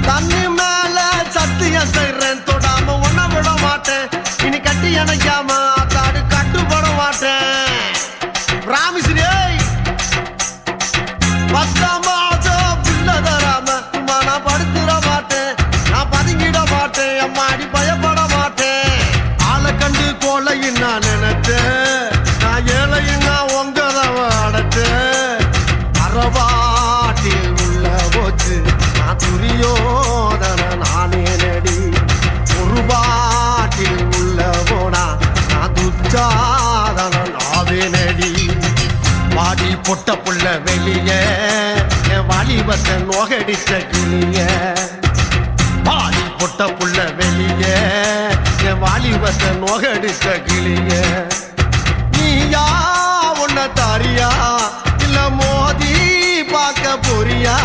தண்ணி மேல சத்தியம் செய்றேன், தொடாம ஒன்ன விட மாட்டேன். இனி கட்டி அணைக்காம அத்தாடு கட்டுப்பட மாட்டேன். ராமிஸ்ரீ 10 மாசம் பிள்ளை தராம சும்மா நான் படுத்துட மாட்டேன். நான் பதுங்கிட மாட்டேன், அம்மாடி பயப்பட மாட்டேன். ஆளை கண்டு கோலையும் நான் நினைச்சேன், நான் ஏழையும் நான் உங்கதவ அடைச்சேன். அறவாட்டில் உள்ள போச்சு நான் துரியோதன நானே நடி. ஒரு பாட்டில் உள்ள போனா நான் துச்சாதன நாவே நடி. வாடி பொட்ட புள்ள வெளிய என் வாலிபத்தை நோகடிச்ச கிளிய. வாடி பொட்ட புள்ள வெளிய என் வாலிபத்தை நோகடிச்ச கிளிய. நீயா உன்ன தாரியா இல்ல மோதி பார்க்க போறியா?